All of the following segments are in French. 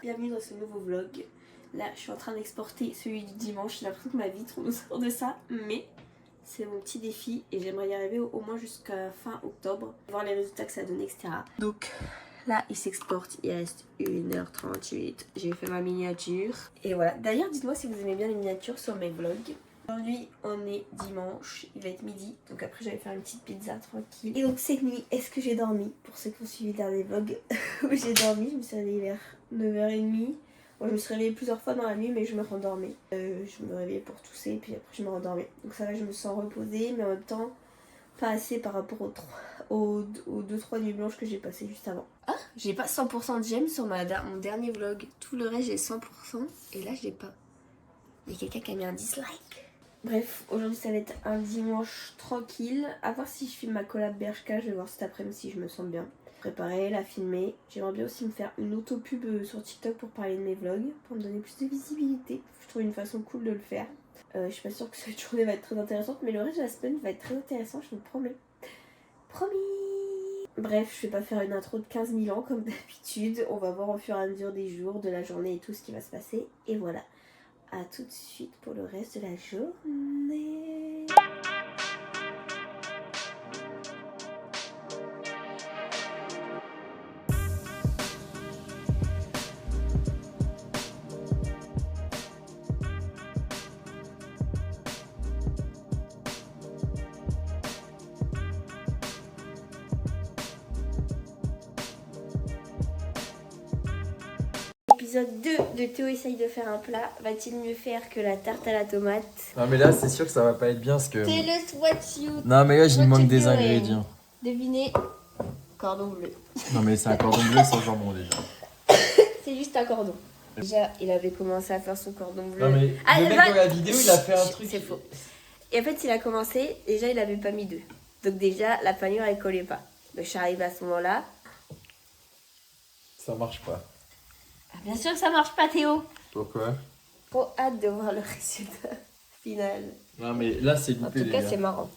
Bienvenue dans ce nouveau vlog. Là je suis en train d'exporter celui du dimanche. J'ai l'impression que ma vie tourne autour de ça, mais c'est mon petit défi et j'aimerais y arriver au moins jusqu'à fin octobre, voir les résultats que ça donne, etc. Donc là il s'exporte, il reste 1h38. J'ai fait ma miniature et voilà. D'ailleurs dites-moi si vous aimez bien les miniatures sur mes vlogs. Aujourd'hui on est dimanche, il va être midi, donc après j'allais faire une petite pizza tranquille. Et donc cette nuit, est-ce que j'ai dormi? Pour ceux qui ont suivi le dernier vlog où j'ai dormi, je me suis réveillée vers 9h30. Bon, je me suis réveillée plusieurs fois dans la nuit mais je me rendormais. Je me réveillais pour tousser et puis après je me rendormais. Donc ça va, je me sens reposée mais en même temps pas assez par rapport aux 2-3 nuits blanches que j'ai passées juste avant. Ah, j'ai pas 100% de j'aime sur mon dernier vlog. Tout le reste j'ai 100% et là je l'ai pas. Il y a quelqu'un qui a mis un dislike. Bref, aujourd'hui ça va être un dimanche tranquille. À voir si je filme ma collab Bershka, je vais voir cet après-midi si je me sens bien. Préparer, la filmer. J'aimerais bien aussi me faire une auto-pub sur TikTok pour parler de mes vlogs, pour me donner plus de visibilité. Je trouve une façon cool de le faire. Je suis pas sûre que cette journée va être très intéressante, mais le reste de la semaine va être très intéressant, je vous promets. Promis. Bref, je vais pas faire une intro de 15 000 ans comme d'habitude. On va voir au fur et à mesure des jours, de la journée et tout ce qui va se passer. Et voilà. A tout de suite pour le reste de la journée. Épisode 2 de Théo essaye de faire un plat. Va-t-il mieux faire que la tarte à la tomate? Non mais là c'est sûr que ça va pas être bien parce que... Tell us what you... Non mais là il manque des doing. ingrédients. Devinez. Cordon bleu. Non mais c'est un cordon bleu sans jambon déjà. C'est juste un cordon. Déjà il avait commencé à faire son cordon bleu. Non mais le mec dans la vidéo il a fait un truc... C'est faux. Et en fait il a commencé, déjà il avait pas mis d'œufs. Donc déjà la panure elle collait pas. Donc je suis arrivée à ce moment là. Ça marche pas. Ah, bien sûr que ça marche pas Théo. Pourquoi? Trop hâte de voir le résultat final. Non mais là c'est En loupé tout les cas gars. c'est marrant.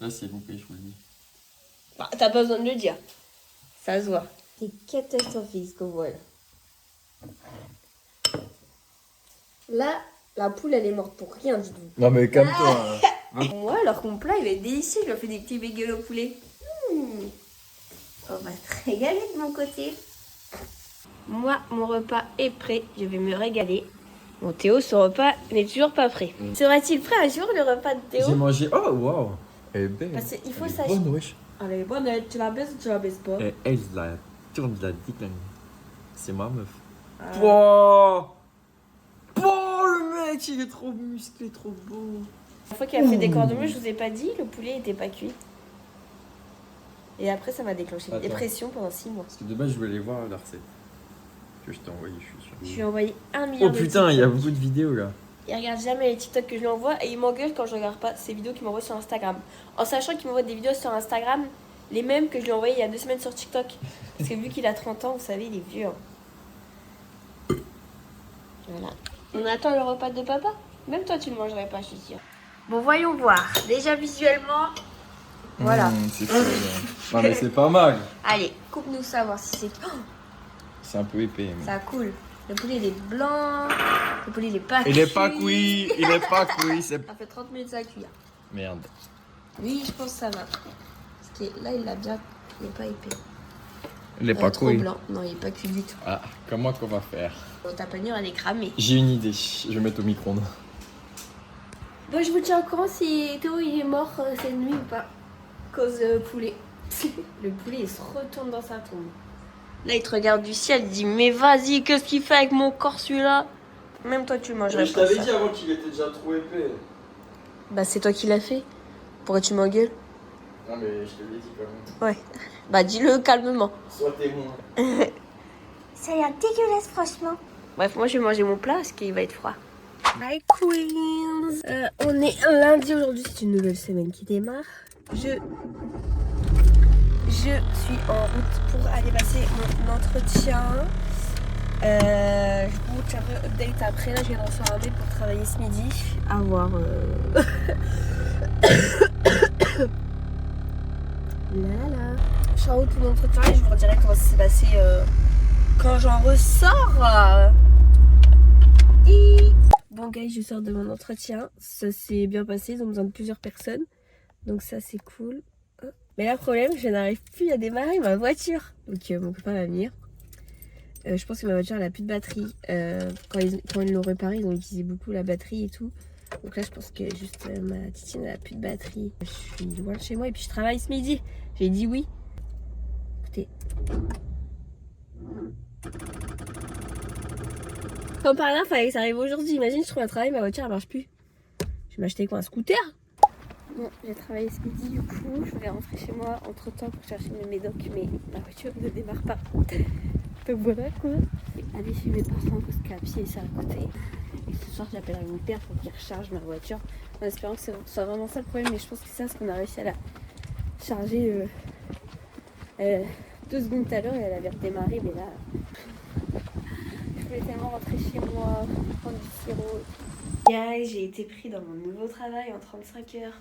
Là c'est loupé je vous le dis. Bah, t'as pas besoin de le dire. Ça se voit. C'est catastrophique ce qu'on voit là. Là, la poule elle est morte pour rien du tout. Non mais calme-toi. Moi, alors que mon plat il va être délicieux, je lui ai fait des petits bagels au poulet. On va se régaler de mon côté. Moi, mon repas est prêt, je vais me régaler. Bon, Théo, son repas n'est toujours pas prêt. Sera-t-il prêt un jour le repas de Théo? J'ai mangé... Oh waouh. Elle est belle. Parce qu'il faut Elle est s'acheter. bonne wesh. Elle est bonne, tu la baisses ou tu la baisses pas? Elle la tourne de la décline. C'est ma meuf. Ah. Wow. Oh le mec il est trop musclé, trop beau. La fois qu'il a fait des cordons bleus, je vous ai pas dit, le poulet était pas cuit. Et après, ça m'a déclenché une Attends. dépression pendant 6 mois. Parce que de base je voulais voir la recette. Que je t'ai envoyé, je suis sûr. Je lui ai envoyé 1 million Oh de putain, il y a TikTok. beaucoup de vidéos là. Il regarde jamais les TikTok que je lui envoie et il m'engueule quand je regarde pas ces vidéos qu'il m'envoie sur Instagram. En sachant qu'il m'envoie des vidéos sur Instagram, les mêmes que je lui ai envoyées il y a 2 semaines sur TikTok. Parce que vu qu'il a 30 ans, vous savez, il est vieux. Hein. Voilà. On attend le repas de papa? Même toi, tu ne mangerais pas, je suis sûre. Bon, voyons voir. Déjà visuellement, voilà. C'est cool. Non mais c'est pas mal. Allez, coupe-nous ça, voir si c'est... Oh, C'est un peu épais. Mais... ça coule. Le poulet, il est blanc. Le poulet, il est pas cuit. Il est pas cuit, il est pas cuit, c'est... Ça fait 30 minutes à cuire. Merde. Oui, je pense que ça va. Parce que là, il l'a bien... Il est pas épais. Il est pas trop cuit. blanc. Non, il est pas cuit du tout. Ah, comment qu'on va faire? Bon, ta panure, elle est cramée. J'ai une idée, je vais mettre au micro-ondes. Bon, je vous tiens au courant si Théo, il est mort cette nuit ou pas. Cause poulet. Le poulet, il se retourne dans sa tombe. Là, il te regarde du ciel, il dit, mais vas-y, qu'est-ce qu'il fait avec mon corps, celui-là? Même toi, tu le mangerais Je pas, t'avais ça. dit avant qu'il était déjà trop épais. Bah, c'est toi qui l'as fait. Pourquoi tu m'engueules? Non mais je te l'ai dit quand même. Ouais. Bah, dis-le calmement. Sois témoin. Ça a l'air dégueulasse, franchement. Bref, moi, je vais manger mon plat parce qu'il va être froid. My queens. On est lundi aujourd'hui, c'est une nouvelle semaine qui démarre. Je suis en route pour aller passer mon entretien. Je vous tiendrai update après. Là, je viens de recevoir un mail pour travailler ce midi. À voir. Là. Je suis en route pour mon entretien et je vous redirai comment ça s'est passé quand j'en ressors. Bon guys, je sors de mon entretien. Ça s'est bien passé, ils ont besoin de plusieurs personnes. Donc ça c'est cool. Mais là le problème, je n'arrive plus à démarrer ma voiture. Donc mon copain va venir. Je pense que ma voiture elle a plus de batterie. Quand ils l'ont réparée, ils ont utilisé beaucoup la batterie et tout. Donc là je pense que juste ma titine elle a plus de batterie. Je suis loin de chez moi et puis je travaille ce midi. J'ai dit oui. Écoutez. Comme par hasard, fallait que ça arrive aujourd'hui. Imagine, je trouve un travail, ma voiture elle marche plus. Je vais m'acheter quoi, un scooter? Bon, j'ai travaillé ce midi du coup. Je voulais rentrer chez moi entre temps pour chercher mes médocs, mais ma voiture ne démarre pas. Donc voilà quoi. Aller chez mes parents parce qu'à pied c'est à côté. Et ce soir, j'appellerai mon père pour qu'il recharge ma voiture. En espérant que ce soit vraiment ça le problème, mais je pense que c'est ça, parce qu'on a réussi à la charger 2 secondes tout à l'heure et elle avait redémarré, mais là. Je voulais tellement rentrer chez moi, prendre du sirop. Guys, j'ai été pris dans mon nouveau travail en 35 heures.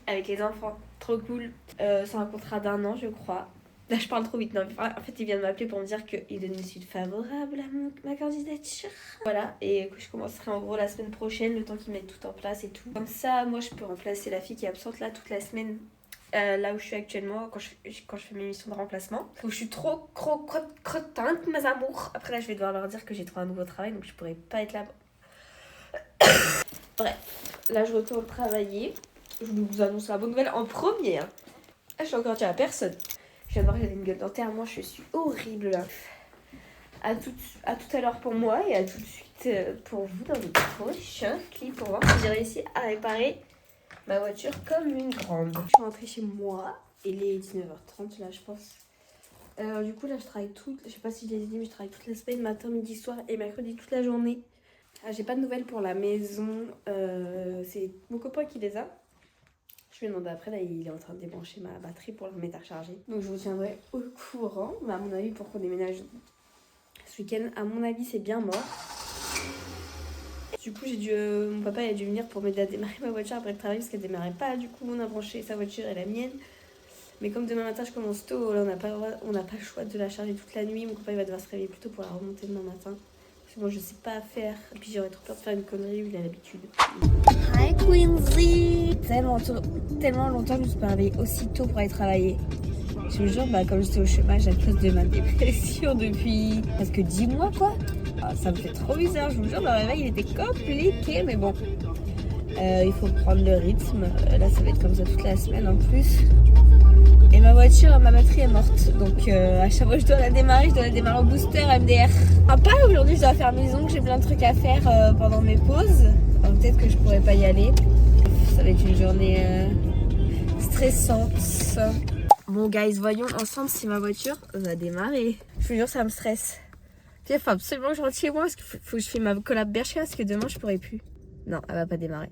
Avec les enfants, trop cool. C'est un contrat d'1 an je crois. Là je parle trop vite, non. En fait il vient de m'appeler pour me dire qu'il donne une suite favorable à ma candidature. Voilà, et que je commencerai en gros la semaine prochaine, le temps qu'ils mettent tout en place et tout. Comme ça, moi je peux remplacer la fille qui est absente là toute la semaine. Là où je suis actuellement quand je fais mes missions de remplacement. Donc je suis trop crottante mes amours. Après là je vais devoir leur dire que j'ai trouvé un nouveau travail donc je pourrais pas être là. Bref, là je retourne travailler. Je vous annonce la bonne nouvelle en premier. Là je suis encore dit à personne. Je viens de voir que j'avais une gueule dentaire, moi je suis horrible là. À tout à l'heure pour moi et à tout de suite pour vous dans le prochain clip pour voir si j'ai réussi à réparer ma voiture comme une grande. Je suis rentrée chez moi, il est 19h30 là je pense. Du coup là je travaille je sais pas si je l'ai dit mais je travaille toute la semaine, matin, midi, soir et mercredi toute la journée. J'ai pas de nouvelles pour la maison, c'est mon copain qui les a. Je lui ai demandé après, là il est en train de débrancher ma batterie pour la mettre à recharger. Donc je vous tiendrai au courant, mais à mon avis pour qu'on déménage ce week-end, à mon avis c'est bien mort. Du coup mon papa il a dû venir pour m'aider à démarrer ma voiture après le travail parce qu'elle démarrait pas. Du coup on a branché sa voiture et la mienne. Mais comme demain matin je commence tôt, là on n'a pas le choix de la charger toute la nuit. Mon copain il va devoir se réveiller plus tôt pour la remonter demain matin. Parce que moi je sais pas faire. Et puis j'aurais trop peur de faire une connerie où il a l'habitude. Hi Quincy! Tellement longtemps que je me suis pas réveillée aussi tôt pour aller travailler. Je me jure, comme j'étais au chômage à cause de ma dépression depuis presque 10 mois quoi. Ça me fait trop bizarre, je vous jure, le réveil il était compliqué, mais bon. Il faut prendre le rythme. Là ça va être comme ça toute la semaine en plus. Et ma batterie est morte. Donc à chaque fois que je dois la démarrer au booster MDR. Pas aujourd'hui, je dois faire mes ongles, j'ai plein de trucs à faire pendant mes pauses. Alors, peut-être que je pourrais pas y aller. Ça va être une journée stressante. Bon guys, voyons ensemble si ma voiture va démarrer. Je vous jure, ça me stresse. Il faut absolument que je rentre chez moi parce qu'il faut que je fasse ma collab Bershka parce que demain je pourrai plus. Non, elle va pas démarrer.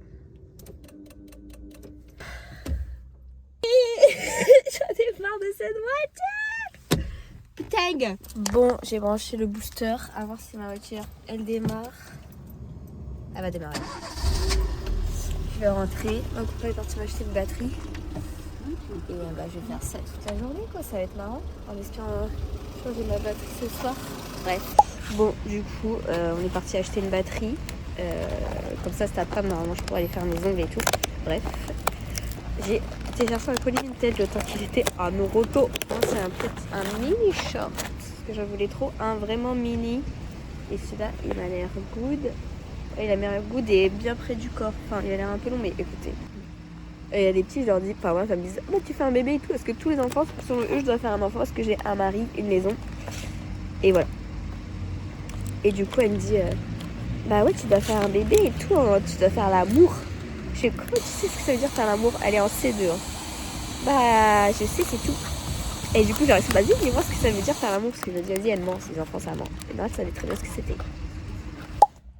J'en ai marre de cette voiture. Putain. Bon, j'ai branché le booster. À voir si ma voiture elle démarre. Elle va démarrer. Je vais rentrer. Mon copain est parti m'acheter une batterie. Et je vais faire ça toute la journée quoi. Ça va être marrant. En espérant changer ma batterie ce soir. Bref. Bon, du coup, on est parti acheter une batterie. Comme ça, cet après-midi, normalement, je pourrais aller faire mes ongles et tout. Bref. J'ai téléchargé un colis Vinted le temps qu'il était à Noroto. C'est un mini short. Parce que j'en voulais trop. Un vraiment mini. Et celui-là, il m'a l'air good. Il a l'air good et bien près du corps. Enfin, il a l'air un peu long, mais écoutez. Il y a des petits, je leur dis, enfin, moi, ça me dit, tu fais un bébé et tout. Parce que tous les enfants, selon eux, je dois faire un enfant parce que j'ai un mari, une maison. Et voilà. Et du coup, elle me dit, ouais, tu dois faire un bébé et tout. Hein, tu dois faire l'amour. Je sais, comment tu sais ce que ça veut dire faire l'amour? Elle est en C2. Hein. Je sais, c'est tout. Et du coup, j'ai réussi, vas-y, dis-moi ce que ça veut dire faire l'amour. Parce que je dis, vas-y, elle ment, ces enfants, ça ment. Et là, ça savait très bien ce que c'était.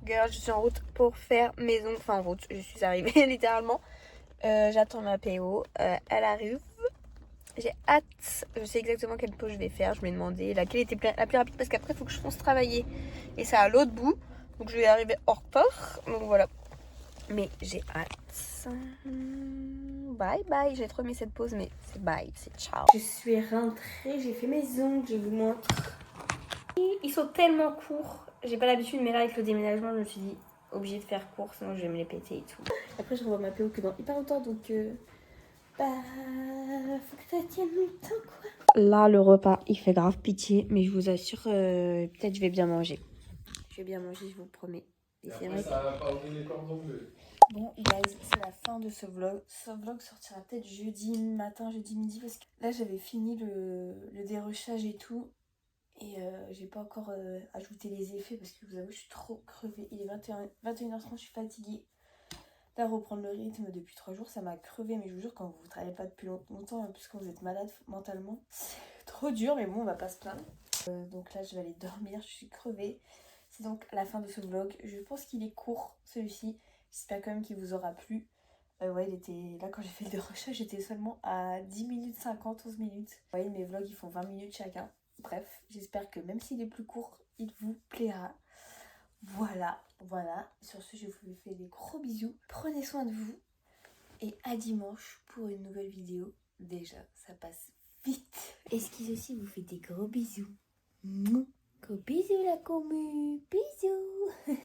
Girl, je suis en route pour faire mes ongles. Enfin, en route, je suis arrivée littéralement. J'attends ma PO. Elle arrive. J'ai hâte. Je sais exactement quelle pause je vais faire. Je m'ai demandé laquelle était la plus rapide parce qu'après, il faut que je fonce travailler. Et c'est à l'autre bout. Donc, je vais arriver en retard. Donc, voilà. Mais j'ai hâte. Bye bye. J'ai trop aimé cette pause, mais c'est bye. C'est ciao. Je suis rentrée. J'ai fait mes ongles. Je vous montre. Ils sont tellement courts. J'ai pas l'habitude, mais là avec le déménagement, je me suis dit obligée de faire court, sinon je vais me les péter et tout. Après, je revois ma PO que dans hyper longtemps, donc bah faut que ça tienne longtemps quoi. Là, le repas, il fait grave pitié, mais je vous assure, peut-être je vais bien manger. Je vais bien manger, je vous promets. Et c'est vrai ça va pas ouvrir les cordons bleus. Bon, guys, c'est la fin de ce vlog. Ce vlog sortira peut-être jeudi matin, jeudi midi, parce que là, j'avais fini le dérochage et tout. Et j'ai pas encore ajouté les effets, parce que vous savez, je suis trop crevée. Il est 21h30, je suis fatiguée. Là, reprendre le rythme depuis 3 jours, ça m'a crevé. Mais je vous jure, quand vous travaillez pas depuis longtemps, puisque vous êtes malade mentalement, c'est trop dur, mais bon, on va pas se plaindre. Donc là, je vais aller dormir, je suis crevée. C'est donc la fin de ce vlog. Je pense qu'il est court, celui-ci. J'espère quand même qu'il vous aura plu. Ouais, il était là quand j'ai fait le dérochage, j'étais seulement à 10 minutes 50, 11 minutes. Vous voyez, mes vlogs, ils font 20 minutes chacun. Bref, j'espère que même s'il est plus court, il vous plaira. Voilà. Sur ce, je vous fais des gros bisous. Prenez soin de vous. Et à dimanche pour une nouvelle vidéo. Déjà, ça passe vite. Esquisse aussi vous fait des gros bisous. Gros bisous la commu. Bisous.